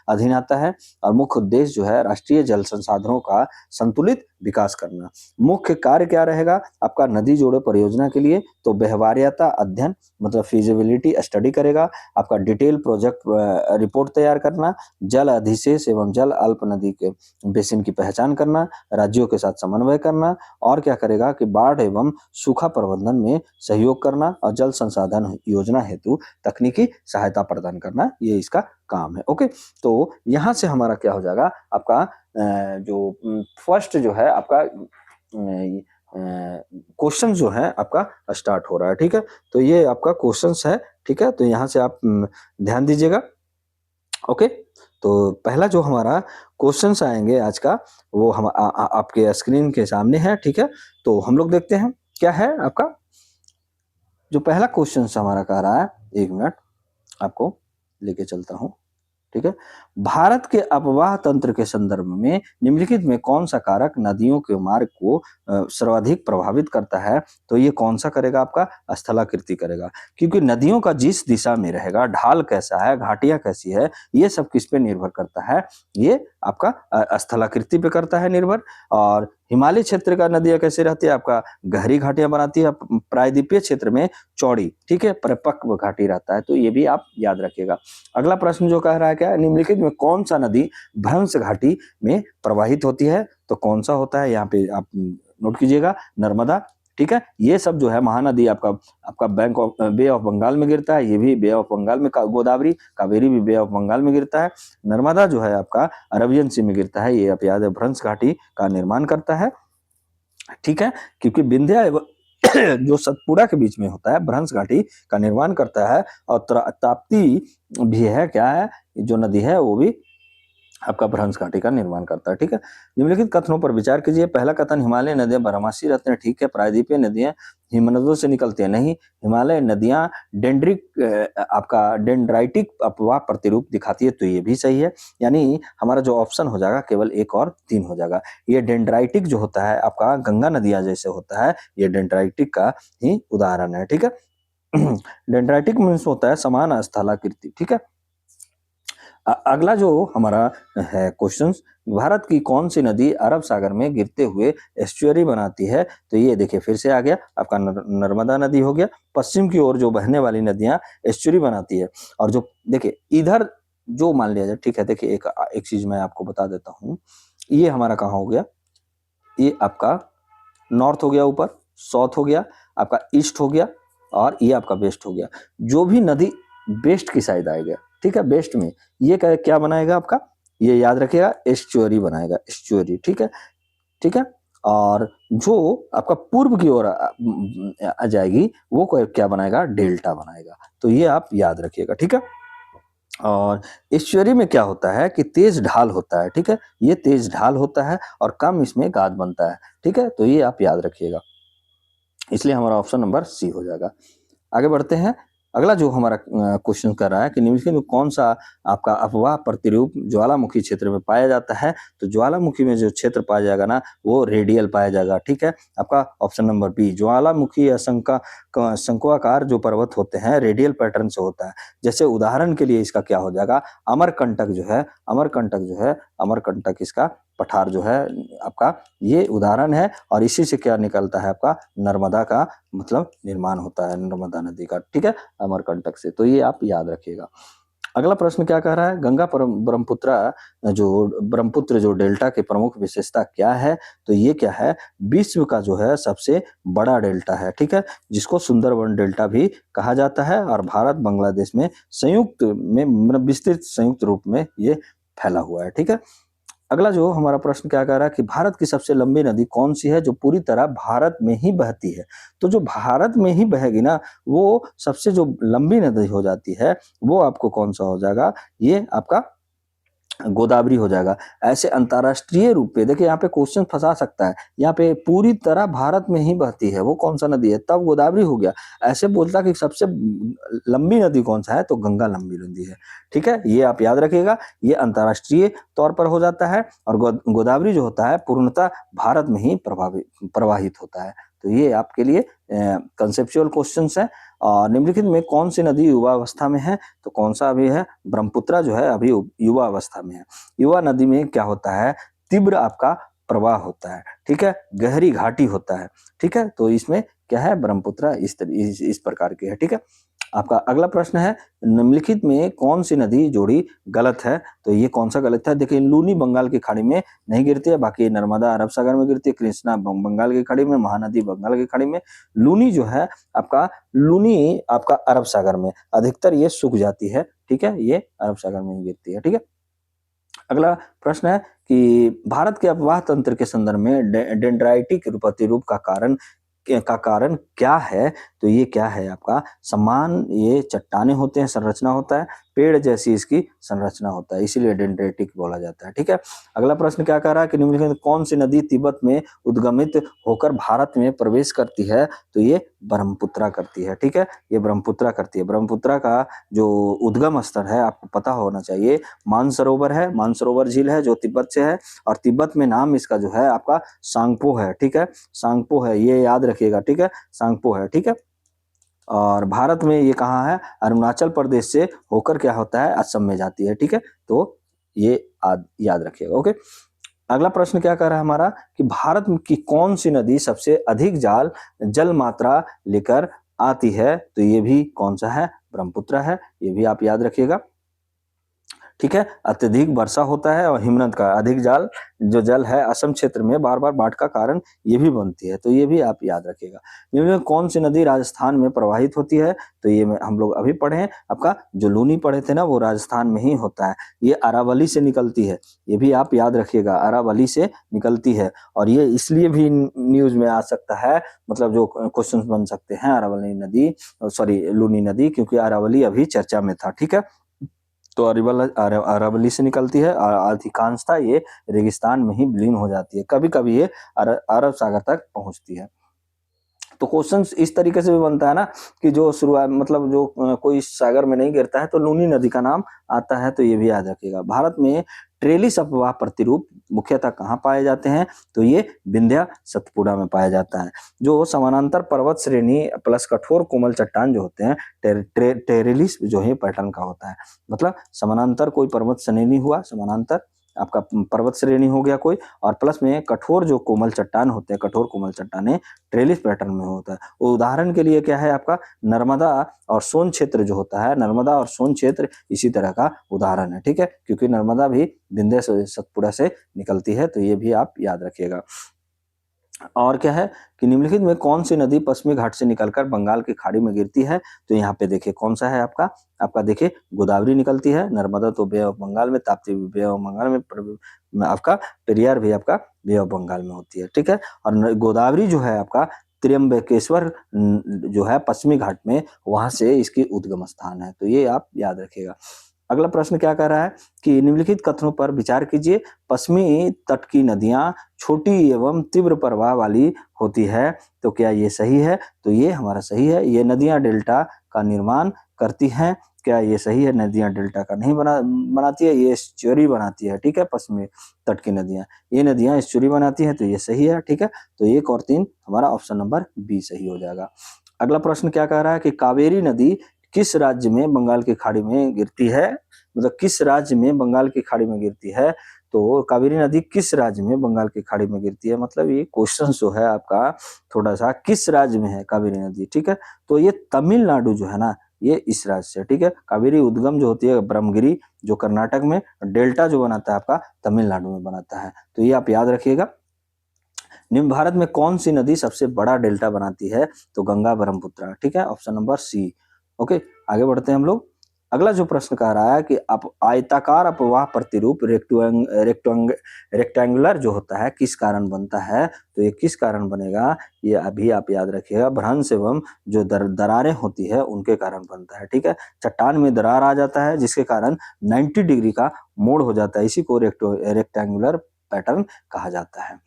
अधीन आता है। और मुख्य उद्देश्य जो है राष्ट्रीय जल संसाधनों का संतुलित विकास करना। मुख्य कार्य क्या रहेगा आपका नदी जोड़ो परियोजना के लिए, तो व्यवहार्यता अध्ययन मतलब फिजिबिलिटी स्टडी करेगा, आपका डिटेल प्रोजेक्ट रिपोर्ट तैयार करना, जल अधिशेष एवं जल अल्प नदी के बेसिन की पहचान करना, राज्यों के साथ समन्वय करना, और क्या करेगा कि बाढ़ एवं सूखा प्रबंधन में सहयोग करना, और जल संसाधन योजना हेतु तकनीकी सहायता प्रदान करना, ये इसका काम है। ओके, तो यहां से हमारा क्या हो जाएगा, आपका जो फर्स्ट जो है आपका क्वेश्चन जो है आपका स्टार्ट हो रहा है। ठीक है, तो ये आपका क्वेश्चंस है। ठीक है, तो यहां से आप ध्यान दीजिएगा। ओके, तो पहला जो हमारा क्वेश्चंस आएंगे आज का, वो हम आपके स्क्रीन के सामने है। ठीक है, तो हम लोग देखते हैं क्या है आपका जो पहला क्वेश्चन हमारा कह रहा है। एक मिनट आपको लेके चलता हूं। ठीक है, भारत के अपवाह तंत्र के संदर्भ में निम्नलिखित में कौन सा कारक नदियों के मार्ग को सर्वाधिक प्रभावित करता है, तो ये कौन सा करेगा, आपका स्थलाकृति करेगा। क्योंकि नदियों का जिस दिशा में रहेगा, ढाल कैसा है, घाटियां कैसी है, ये सब किस पे निर्भर करता है, ये आपका स्थलाकृति पे करता है निर्भर। और हिमालय क्षेत्र का नदियां कैसे रहती है, आपका गहरी घाटियां बनाती है, प्रायद्वीपीय क्षेत्र में चौड़ी, ठीक है, परिपक्व घाटी रहता है, तो ये भी आप याद रखिएगा। अगला प्रश्न जो कह रहा है क्या है, निम्नलिखित में कौन सा नदी भ्रंश घाटी में प्रवाहित होती है, तो कौन सा होता है, यहाँ पे आप नोट कीजिएगा, नर्मदा। ठीक है, ये सब जो है महानदी आपका आपका बे ऑफ बंगाल में गिरता है, ये भी बे ऑफ बंगाल में, गोदावरी कावेरी भी बे ऑफ बंगाल में गिरता है। नर्मदा जो है आपका अरबियन सी में गिरता है, ये आप याद है, भ्रंश घाटी का निर्माण करता है। ठीक है, क्योंकि विंध्या एवं जो सतपुड़ा के बीच में होता है, भ्रंश घाटी का निर्माण करता है। और ताप्ती भी है, क्या है, जो नदी है वो भी आपका भ्रंश घाटी का निर्माण करता है। ठीक है, निम्नलिखित कथनों पर विचार कीजिए। पहला कथन, हिमालय नदियां बारहमासी रहते हैं। ठीक है, प्रायद्वीपीय नदियां हिमनदों से निकलती है, नहीं। हिमालय नदियां आपका डेंड्राइटिक अपवाह प्रतिरूप दिखाती है, तो ये भी सही है। यानी हमारा जो ऑप्शन हो जाएगा केवल 1 और 3 हो जाएगा। ये डेंड्राइटिक जो होता है आपका गंगा नदियां जैसे होता है, ये डेंड्राइटिक का ही उदाहरण है। ठीक है, डेंड्राइटिक मीन्स होता है समान स्थलाकृति। ठीक है, अगला जो हमारा है क्वेश्चन, भारत की कौन सी नदी अरब सागर में गिरते हुए एस्चुअरी बनाती है? तो ये देखिए फिर से आ गया आपका नर्मदा नदी हो गया। पश्चिम की ओर जो बहने वाली नदियां एस्चुअरी बनाती है, और जो देखिए इधर जो मान लिया जाए, ठीक है, देखिए एक चीज मैं आपको बता देता हूँ, ये हमारा कहाँ हो गया, ये आपका नॉर्थ हो गया, ऊपर साउथ हो गया, आपका ईस्ट हो गया, और ये आपका वेस्ट हो गया। जो भी नदी वेस्ट की साइड आएगा, ठीक है, वेस्ट में ये क्या बनाएगा आपका, ये याद रखिएगा, एस्चुअरी बनाएगा, एस्चुअरी, ठीक है, ठीक है। और जो आपका पूर्व की ओर आ जाएगी वो क्या बनाएगा, डेल्टा बनाएगा। तो ये आप याद रखिएगा, ठीक है। और एस्चुअरी में क्या होता है कि तेज ढाल होता है, ठीक है, ये तेज ढाल होता है और कम इसमें गाद बनता है, ठीक है, तो ये आप याद रखिएगा। इसलिए हमारा ऑप्शन नंबर सी हो जाएगा। आगे बढ़ते हैं। अगला जो हमारा क्वेश्चन कर रहा है कि निम्नलिखित में कौन सा आपका अपवाह प्रतिरूप ज्वालामुखी क्षेत्र में पाया जाता है? तो ज्वालामुखी में जो क्षेत्र पाया जाएगा ना, वो रेडियल पाया जाएगा, ठीक है। आपका ऑप्शन नंबर बी, ज्वालामुखी या शंक्वाकार जो पर्वत होते हैं रेडियल पैटर्न से होता है। जैसे उदाहरण के लिए इसका क्या हो जाएगा, अमरकंटक जो है, अमरकंटक जो है, अमरकंटक इसका पठार जो है आपका, ये उदाहरण है। और इसी से क्या निकलता है आपका, नर्मदा का मतलब निर्माण होता है, नर्मदा नदी का, ठीक है, अमरकंटक से। तो ये आप याद रखिएगा। अगला प्रश्न क्या कह रहा है, गंगा ब्रह्मपुत्र जो डेल्टा के प्रमुख विशेषता क्या है? तो ये क्या है, विश्व का जो है सबसे बड़ा डेल्टा है, ठीक है, जिसको सुंदरबन डेल्टा भी कहा जाता है। और भारत बांग्लादेश में संयुक्त में मतलब विस्तृत संयुक्त रूप में ये फैला हुआ है, ठीक है। अगला जो हमारा प्रश्न क्या कह रहा है कि भारत की सबसे लंबी नदी कौन सी है जो पूरी तरह भारत में ही बहती है? तो जो भारत में ही बहेगी ना, वो सबसे जो लंबी नदी हो जाती है, वो आपको कौन सा हो जाएगा, ये आपका गोदावरी हो जाएगा। ऐसे अंतर्राष्ट्रीय रूप पे देखिए, यहाँ पे क्वेश्चन फंसा सकता है, यहाँ पे पूरी तरह भारत में ही बहती है वो कौन सा नदी है, तब गोदावरी हो गया। ऐसे बोलता कि सबसे लंबी नदी कौन सा है, तो गंगा लंबी नदी है, ठीक है, ये आप याद रखिएगा। ये अंतर्राष्ट्रीय तौर पर हो जाता है, और गोदावरी जो होता है पूर्णतः भारत में ही प्रवाहित होता है। तो ये आपके लिए कंसेप्चुअल क्वेश्चंस है। और निम्नलिखित में कौन सी नदी युवा अवस्था में है? तो कौन सा अभी है, ब्रह्मपुत्र जो है अभी युवा अवस्था में है। युवा नदी में क्या होता है, तीव्र आपका प्रवाह होता है, ठीक है, गहरी घाटी होता है, ठीक है। तो इसमें क्या है, ब्रह्मपुत्र इस प्रकार की है, ठीक है। आपका अगला प्रश्न है, निम्नलिखित में कौन सी नदी जोड़ी गलत है? तो ये कौन सा गलत है, देखिए लूनी बंगाल की खाड़ी में नहीं गिरती है, बाकी नर्मदा अरब सागर में गिरती है, कृष्णा बंगाल की खाड़ी में, महानदी बंगाल की खाड़ी में। लूनी जो है आपका, लूनी आपका अरब सागर में, अधिकतर ये सूख जाती है, ठीक है, ये अरब सागर में ही गिरती है, ठीक है। अगला प्रश्न है कि भारत के अपवाह तंत्र के संदर्भ में डेंड्राइटिक प्रतिरूप का कारण क्या है? तो ये क्या है आपका, समान ये चट्टाने होते हैं, संरचना होता है, पेड़ जैसी इसकी संरचना होता है, इसीलिए डेंड्रेटिक बोला जाता है, ठीक है। अगला प्रश्न क्या कह रहा है कि निम्नलिखित में कौन सी नदी तिब्बत में उद्गमित होकर भारत में प्रवेश करती है? तो ये ब्रह्मपुत्रा करती है, ठीक है, ये ब्रह्मपुत्रा करती है। ब्रह्मपुत्रा का जो उद्गम स्थल है आपको पता होना चाहिए, मानसरोवर है, मानसरोवर झील है जो तिब्बत से है, और तिब्बत में नाम इसका जो है आपका सांगपो है, ठीक है, सांगपो है, ये याद रखिएगा, ठीक है, सांगपो है, ठीक है। और भारत में ये कहाँ है, अरुणाचल प्रदेश से होकर क्या होता है, असम में जाती है, ठीक है। तो ये याद रखिएगा, ओके। अगला प्रश्न क्या कर रहा है हमारा कि भारत की कौन सी नदी सबसे अधिक जल मात्रा लेकर आती है? तो ये भी कौन सा है, ब्रह्मपुत्र है, ये भी आप याद रखिएगा, ठीक है। अत्यधिक वर्षा होता है और हिमनद का अधिक जो जल है असम क्षेत्र में बार बार बाढ़ का कारण ये भी बनती है, तो ये भी आप याद रखिएगा। इनमें कौन सी नदी राजस्थान में प्रवाहित होती है? तो ये हम लोग अभी पढ़े हैं, आपका जो लूनी पढ़े थे ना, वो राजस्थान में ही होता है, ये अरावली से निकलती है, ये भी आप याद रखिएगा, अरावली से निकलती है। और ये इसलिए भी न्यूज में आ सकता है, मतलब जो क्वेश्चन बन सकते हैं, अरावली नदी, सॉरी लूनी नदी, क्योंकि अरावली अभी चर्चा में था, ठीक है। तो अरावली से निकलती है और अधिकांशतः ये रेगिस्तान में ही विलीन हो जाती है, कभी कभी ये अरब सागर तक पहुंचती है। तो क्वेश्चन इस तरीके से भी बनता है ना कि जो शुरुआत मतलब जो कोई सागर में नहीं गिरता है तो लूनी नदी का नाम आता है, तो ये भी याद रखिएगा। भारत में ट्रेलिस अपवाह प्रतिरूप मुख्यतः कहाँ पाए जाते हैं, तो ये विंध्या सतपुड़ा में पाया जाता है। जो समानांतर पर्वत श्रेणी प्लस कठोर कोमल चट्टान जो होते हैं टेरेलिस जो है पैटर्न का होता है। मतलब समानांतर कोई पर्वत श्रेणी हुआ, समानांतर आपका पर्वत श्रेणी हो गया कोई, और प्लस में कठोर जो कोमल चट्टान होते हैं, कठोर कोमल चट्टाने ट्रेलिस पैटर्न में होता है। उदाहरण के लिए क्या है आपका नर्मदा और सोन क्षेत्र जो होता है, नर्मदा और सोन क्षेत्र इसी तरह का उदाहरण है, ठीक है, क्योंकि नर्मदा भी विंध्य सतपुड़ा से निकलती है, तो ये भी आप याद रखिएगा। और क्या है कि निम्नलिखित में कौन सी नदी पश्चिमी घाट से निकलकर बंगाल की खाड़ी में गिरती है, तो यहाँ पे देखिए कौन सा है आपका देखिए गोदावरी निकलती है, नर्मदा तो बे ऑफ बंगाल में, ताप्ती भी बे ऑफ बंगाल में, आपका पेरियार भी आपका बे ऑफ बंगाल में होती है, ठीक है। और गोदावरी जो है आपका त्र्यंबकेश्वर जो है पश्चिमी घाट में, वहां से इसकी उद्गम स्थान है, तो ये आप याद रखिएगा। अगला प्रश्न क्या कह रहा है कि निम्नलिखित कथनों पर विचार कीजिए। पश्चिमी तट की नदियां छोटी एवं तीव्र प्रवाह वाली होती है, तो क्या ये सही है, तो ये हमारा सही है। ये नदियां डेल्टा का निर्माण करती हैं, क्या ये सही है, नदियां डेल्टा का नहीं बनाती है, ये एस्चुअरी बनाती है, ठीक है। पश्चिमी तट की नदियां, ये नदियां एस्चुअरी बनाती है, तो ये सही है, ठीक है। तो 1 और 3 हमारा ऑप्शन नंबर बी सही हो जाएगा। अगला प्रश्न क्या कह रहा है कि कावेरी नदी किस राज्य में बंगाल की खाड़ी में गिरती है, मतलब किस राज्य में बंगाल की खाड़ी में गिरती है, तो कावेरी नदी किस राज्य में बंगाल की खाड़ी में गिरती है, मतलब ये क्वेश्चन जो है आपका थोड़ा सा किस राज्य में है कावेरी नदी, ठीक है। तो ये तमिलनाडु जो है ना, ये इस राज्य से, ठीक है। कावेरी उद्गम जो होती है ब्रह्मगिरी जो कर्नाटक में, डेल्टा जो बनाता है आपका तमिलनाडु में बनाता है, तो ये आप याद रखिएगा। निम्न भारत में कौन सी नदी सबसे बड़ा डेल्टा बनाती है, तो गंगा ब्रह्मपुत्र, ठीक है, ऑप्शन नंबर सी। ओके, आगे बढ़ते हैं हम लोग। अगला जो प्रश्न कह रहा है कि आयताकार अपवाह प्रतिरूप रेक्टेंगुलर जो होता है किस कारण बनता है, तो ये किस कारण बनेगा, ये अभी आप याद रखिएगा। भ्रंश एवं जो दरारें होती है उनके कारण बनता है, ठीक है। चट्टान में दरार आ जाता है जिसके कारण 90 डिग्री का मोड़ हो जाता है, इसी को रेक्टेंगुलर पैटर्न कहा जाता है।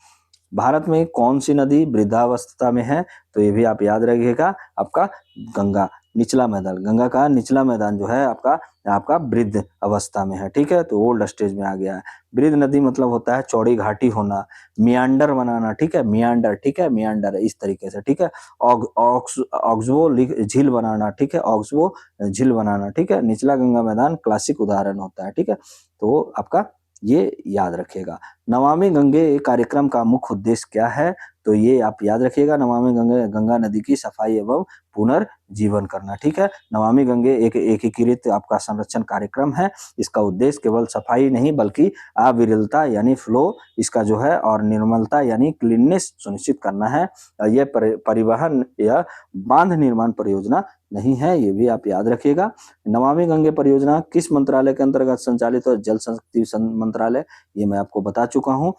भारत में कौन सी नदी वृद्धावस्था में है, तो ये भी आप याद रखिएगा, आपका गंगा निचला मैदान, गंगा का निचला मैदान जो है आपका वृद्ध अवस्था में है, ठीक है, तो ओल्ड स्टेज में आ गया है। वृद्ध नदी मतलब होता है चौड़ी घाटी होना, मियांडर बनाना, ठीक है, मियांडर, ठीक है, मियांडर इस तरीके से, ठीक है। ऑक्सबो झील बनाना, ठीक है, ऑक्सबो झील बनाना, ठीक है। निचला गंगा मैदान क्लासिक उदाहरण होता है, ठीक है, तो आपका ये याद रखिएगा। नमामि गंगे कार्यक्रम का मुख्य उद्देश्य क्या है, तो ये आप याद रखिएगा। नमामि गंगा नदी की सफाई एवं पुनर्जीवन करना, ठीक है। नमामि गंगे एक एकीकृत आपका संरक्षण कार्यक्रम है। इसका उद्देश्य केवल सफाई नहीं बल्कि अविरलता यानी फ्लो इसका जो है और निर्मलता यानी क्लीननेस सुनिश्चित करना है। यह परिवहन या बांध निर्माण परियोजना नहीं है, ये भी आप याद रखिएगा। नमामि गंगे परियोजना किस मंत्रालय के अंतर्गत संचालित है, जल शक्ति मंत्रालय, ये मैं आपको बता चुका हूँ।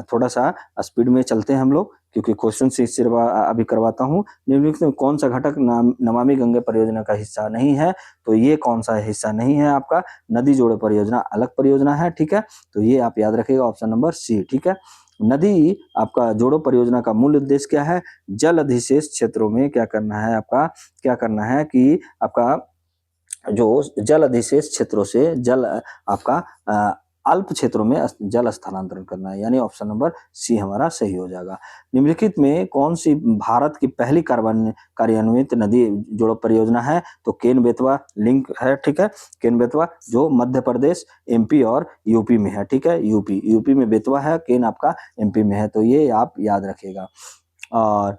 थोड़ा सा स्पीड में चलते हैं हम लोग क्योंकि क्वेश्चन से अभी करवाता हूँ। निम्नलिखित में कौन सा घटक नमामि गंगे परियोजना का हिस्सा नहीं है, तो ये कौन सा हिस्सा नहीं है आपका, नदी जोड़ो परियोजना अलग परियोजना है, ठीक है, तो ये आप याद रखिएगा ऑप्शन नंबर सी, ठीक है। नदी आपका जोड़ो परियोजना का मूल उद्देश्य क्या है, जल अधिशेष क्षेत्रों में क्या करना है आपका, क्या करना है कि आपका जो जल अधिशेष क्षेत्रों से जल आपका अल्प क्षेत्रों में जल स्थानांतरण करना है, यानी ऑप्शन नंबर सी हमारा सही हो जाएगा। निम्नलिखित में कौन सी भारत की पहली कार्यान्वित नदी जोड़ो परियोजना है, तो केन बेतवा लिंक है, ठीक है। केन बेतवा जो मध्य प्रदेश, एमपी और यूपी में है, ठीक है, यूपी में बेतवा है, केन आपका एमपी में है, तो ये आप याद रखिएगा। और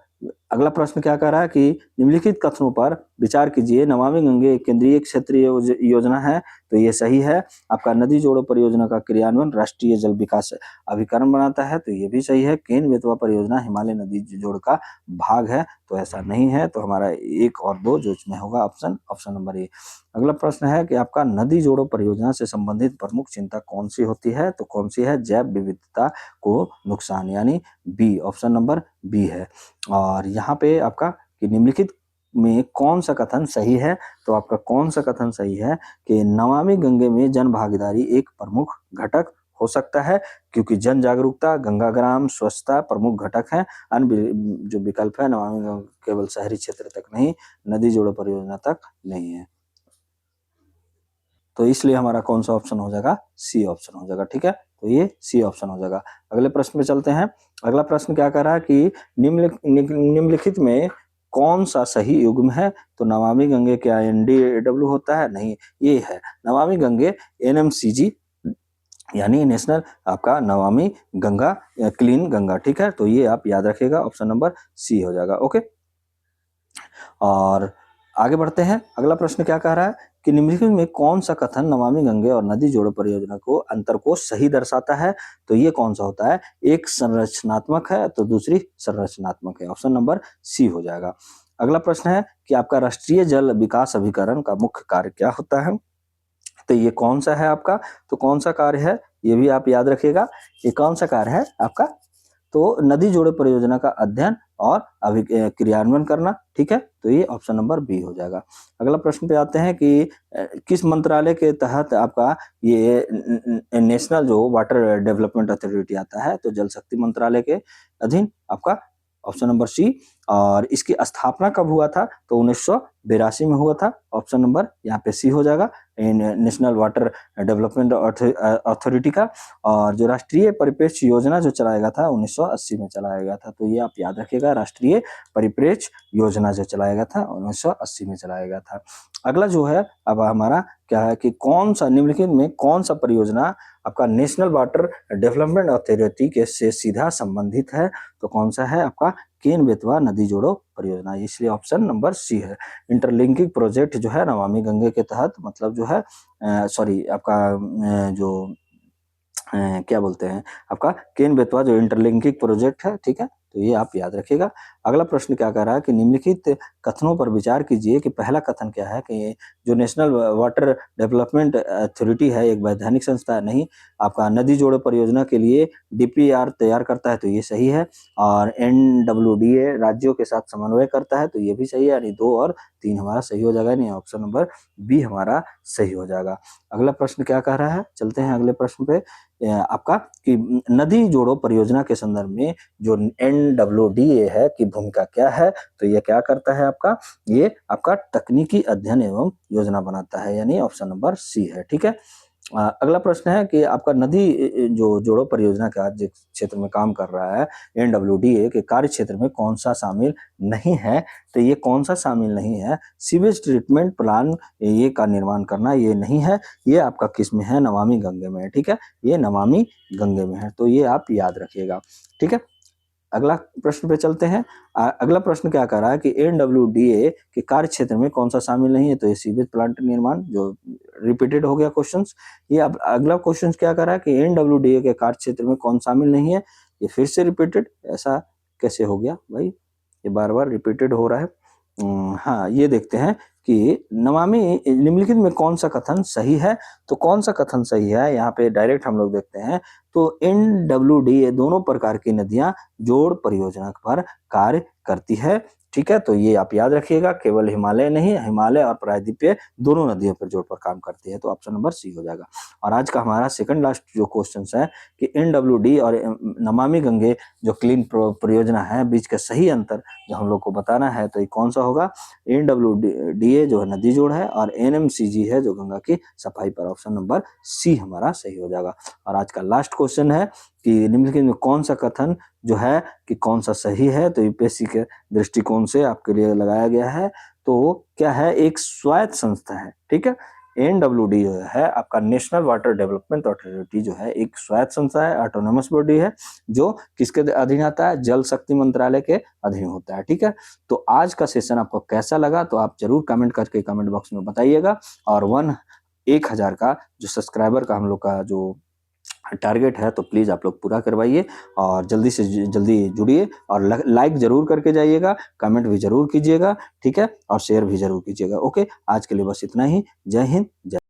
अगला प्रश्न क्या कह रहा है कि निम्नलिखित कथनों पर विचार कीजिए। नमामि गंगे केंद्रीय क्षेत्रीय योजना है, तो ये सही है। आपका नदी जोड़ो परियोजना का क्रियान्वयन राष्ट्रीय जल विकास अभिकरण बनाता है, तो ये भी सही है। केन बेतवा परियोजना हिमालय नदी जोड़ का भाग है, तो ऐसा नहीं है, तो हमारा 1 और 2 जो इसमें होगा ऑप्शन नंबर ए। अगला प्रश्न है कि आपका नदी जोड़ो परियोजना से संबंधित प्रमुख चिंता कौन सी होती है, तो कौन सी है, जैव विविधता को नुकसान, यानी बी, ऑप्शन नंबर बी है। और यहाँ पे आपका कि निम्नलिखित में कौन सा कथन सही है, तो आपका कौन सा कथन सही है कि नमामि गंगे में जन भागीदारी एक प्रमुख घटक हो सकता है, क्योंकि जन जागरूकता, गंगा ग्राम स्वच्छता प्रमुख घटक हैं। अन्य जो विकल्प है नमामि गंगे केवल शहरी क्षेत्र तक नहीं, नदी जोड़ो परियोजना तक नहीं है। तो इसलिए हमारा कौन सा ऑप्शन हो जाएगा, सी ऑप्शन हो जाएगा। ठीक है, तो ये सी ऑप्शन हो जाएगा। अगले प्रश्न पे चलते हैं। अगला प्रश्न क्या कह रहा है कि निम्नलिखित में कौन सा सही युग्म है? तो नमामि गंगे क्या NDW होता है? नहीं, ये है नमामि गंगे NMCG, यानी नेशनल आपका नमामि गंगा क्लीन गंगा। ठीक है, तो ये आप याद रखिएगा, ऑप्शन नंबर सी हो जाएगा। ओके, और आगे बढ़ते हैं। अगला प्रश्न क्या कह रहा है कि निम्नलिखित में कौन सा कथन नमामि गंगे और नदी जोड़ो परियोजना को अंतर को सही दर्शाता है? तो ये कौन सा होता है? एक संरचनात्मक है तो दूसरी संरचनात्मक है, ऑप्शन नंबर सी हो जाएगा। अगला प्रश्न है कि आपका राष्ट्रीय जल विकास अभिकरण का मुख्य कार्य क्या होता है? तो ये कौन सा है आपका? तो कौन सा कार्य है ये भी आप याद रखिएगा। ये कौन सा कार्य है आपका? तो नदी जोड़ो परियोजना का अध्ययन और क्रियान्वयन करना। ठीक है, तो ये ऑप्शन नंबर बी हो जाएगा। अगला प्रश्न पे आते हैं कि किस मंत्रालय के तहत आपका ये नेशनल जो वाटर डेवलपमेंट अथॉरिटी आता है? तो जल शक्ति मंत्रालय के अधीन आपका, ऑप्शन नंबर सी। और इसकी स्थापना कब हुआ था? तो 1982 में हुआ था, ऑप्शन नंबर यहाँ पे सी हो जाएगा, नेशनल वाटर डेवलपमेंट अथॉरिटी का। और जो राष्ट्रीय परिप्रेक्ष्य योजना जो चलाया गया था 1980 में चलाया गया था, तो ये आप याद रखिएगा, राष्ट्रीय परिप्रेक्ष्य योजना जो चलाया गया था 1980 में चलाया गया था। अगला जो है अब हमारा क्या है कि कौन सा निम्नलिखित में कौन सा परियोजना आपका नेशनल वाटर डेवलपमेंट अथॉरिटी के से सीधा संबंधित है? तो कौन सा है आपका? केन बेतवा नदी जोड़ो परियोजना, इसलिए ऑप्शन नंबर सी है। इंटरलिंकिंग प्रोजेक्ट जो है नमामि गंगे के तहत, मतलब जो है सॉरी आपका जो क्या बोलते हैं आपका केन बेतवा जो इंटरलिंकिंग प्रोजेक्ट है। ठीक है, तो ये आप याद रखिएगा। अगला प्रश्न क्या कह रहा है कि निम्नलिखित कथनों पर विचार कीजिए कि पहला कथन क्या है कि जो नेशनल वाटर डेवलपमेंट अथॉरिटी है एक वैधानिक संस्था है? नहीं, आपका नदी जोड़ो परियोजना के लिए DPR तैयार करता है, तो ये सही है। और NWDA राज्यों के साथ समन्वय करता है, तो ये भी सही है, यानी 2 और 3 हमारा सही हो जाएगा, नहीं ऑप्शन नंबर बी हमारा सही हो जाएगा। अगला प्रश्न क्या कह रहा है, चलते हैं अगले प्रश्न पे। आपका कि नदी जोड़ो परियोजना के संदर्भ में जो NWDA है की भूमिका क्या है? तो ये क्या करता है आपका? ये आपका तकनीकी अध्ययन एवं योजना बनाता है, यानी ऑप्शन नंबर सी है। ठीक है, अगला प्रश्न है कि आपका नदी जो जोड़ो परियोजना का जिस क्षेत्र में काम कर रहा है NWDA के कार्य क्षेत्र में कौन सा शामिल नहीं है? तो ये कौन सा शामिल नहीं है? सीवेज ट्रीटमेंट प्लान ये का निर्माण करना ये नहीं है, ये आपका किस में है? नमामि गंगे में है। ठीक है, ये नमामि गंगे में है, तो ये आप याद रखिएगा। ठीक है, अगला प्रश्न पे चलते हैं। अगला प्रश्न क्या कह रहा है कि NWDA के कार्य क्षेत्र में कौन सा शामिल नहीं है? तो ये सीवेज प्लांट निर्माण, जो रिपीटेड हो गया क्वेश्चंस। ये अब अगला क्वेश्चन क्या कह रहा है कि NWDA के कार्य क्षेत्र में कौन शामिल नहीं है? ये फिर से रिपीटेड, ऐसा कैसे हो गया भाई? ये बार बार रिपीटेड हो रहा है। हाँ, ये देखते हैं कि नमामि निम्नलिखित में कौन सा कथन सही है? तो कौन सा कथन सही है यहाँ पे डायरेक्ट हम लोग देखते हैं। तो NWDA दोनों प्रकार की नदियां जोड़ परियोजना पर कार्य करती है। ठीक है, तो ये आप याद रखिएगा, केवल हिमालय नहीं, हिमालय और प्रायद्वीपीय दोनों नदियों पर जोड़ पर काम करती है, तो ऑप्शन नंबर सी हो जाएगा। और आज का हमारा सेकंड लास्ट जो क्वेश्चन है कि NWD और नमामि गंगे जो क्लीन परियोजना है बीच का सही अंतर जो हम लोग को बताना है, तो ये कौन सा होगा? NWDA जो है नदी जोड़ है और NMCG है जो गंगा की सफाई पर, ऑप्शन नंबर सी हमारा सही हो जाएगा। और आज का लास्ट क्वेश्चन है कि निम्नलिखित में कौन सा कथन जो है कि कौन सा सही है? तो यूपीएससी के दृष्टिकोण से आपके लिए लगाया गया है। तो क्या है? एक स्वायत्त संस्था है। ठीक है, NWD जो है आपका नेशनल वाटर डेवलपमेंट अथॉरिटी जो है एक स्वायत्त संस्था है, ऑटोनोमस बॉडी है, जो किसके अधीन आता है? जल शक्ति मंत्रालय के अधीन होता है। ठीक है, तो आज का सेशन आपको कैसा लगा तो आप जरूर कमेंट करके कमेंट बॉक्स में बताइएगा। और 1000 का जो सब्सक्राइबर का हम लोग का जो टारगेट है तो प्लीज़ आप लोग पूरा करवाइए और जल्दी से जल्दी जुड़िए और लाइक जरूर करके जाइएगा, कमेंट भी जरूर कीजिएगा। ठीक है, और शेयर भी जरूर कीजिएगा। ओके, आज के लिए बस इतना ही। जय हिंद, जय